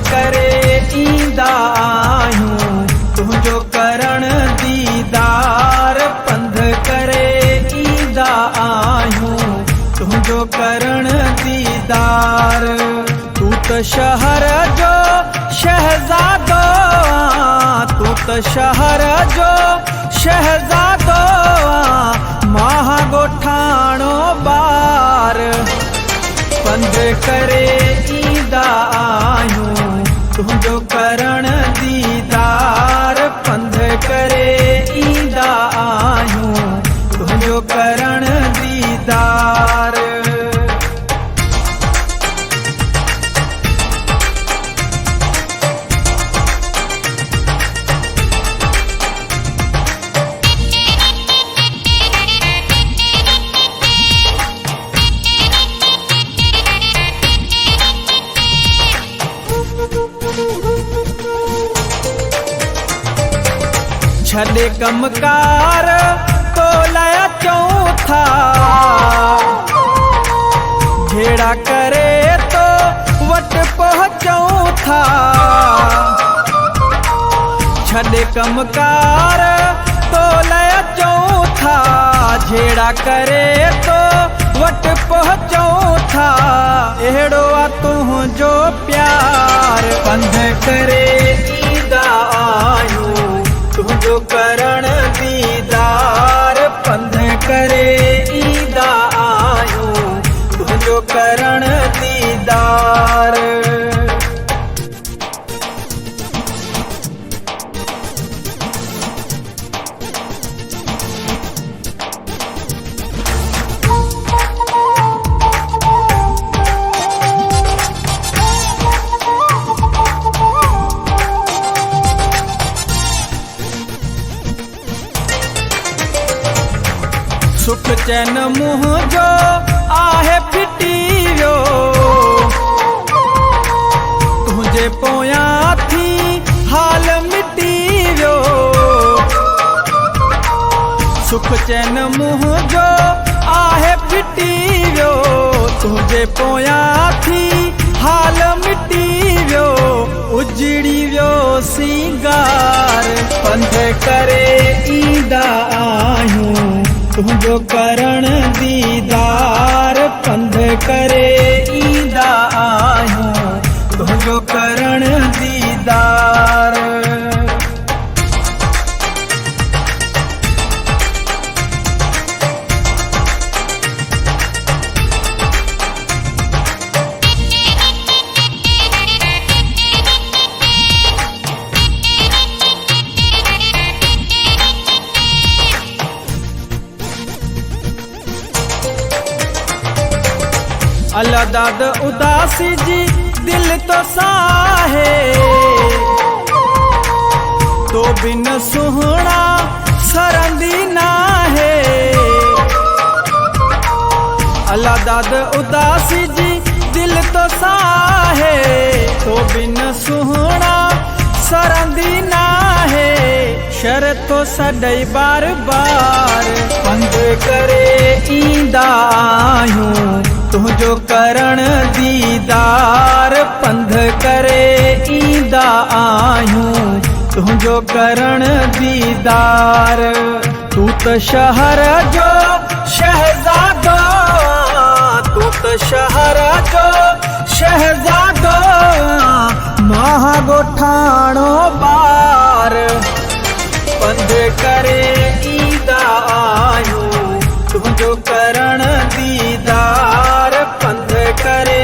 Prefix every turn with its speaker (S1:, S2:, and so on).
S1: करे ईंदा आहियूं तुंहिंजो करण दीदार पंध करे ईंदा आहियूं तुंहिंजो करण दीदार तू त शहर जो शहज़ादो तू त शहर जो शहज़ादो मां ॻोठाणो ॿार पंध करे ईंदा आहियूं तुंहिंजो करण दीदार पंध करे ईंदा आहियूं तुंहिंजो करण दीदार छॾे कमकार तो लाइ अचूं था जहिड़ा करे तो वटि पहुचूं था छॾे कमकार तो लाइ अचूं था जहिड़ा करे तो वटि पहुचूं था अहिड़ो आहे तुंहिंजो प्यार पंध करे ईंदा आहियूं तुंहिंजो करण दीदार पंध करे ईंदा आहियूं तुंहिंजो करण दीदार सुख चैन मुंहिंजो आहे फिटी वियो तुंहिंजे पोयां थी हाल मिटी वियो सुख चैन मुंहिंजो आहे फिटी वियो तुंहिंजे पोयां थी हाल मिटी वियो उजड़ी वियो सिंगार पंध करे ईंदा आहियूं तुंहिंजो करण दीदार पंध करे ईंदा आहियूं तुंहिंजो करण दीदार अल्लाह दाद उदासी जी दिल तो साहे तो बिन सुहणा सरंदी ना है अल्लाह दाद उदासी जी दिल तो साहे तो बिन सुहणा सरंदी ना है शरतो सॾई बार बार पंध करे ईंदा आहियूं तुंहिंजो करण दीदार पंध करे ईंदा आहियूं तुंहिंजो करण दीदार तू त शहर जो शहज़ादो तू त शहर जो शहज़ादो मां ॻोठाणो ॿार पंध करे ईंदा आहियूं तुंहिंजो करण दीदार पंध करे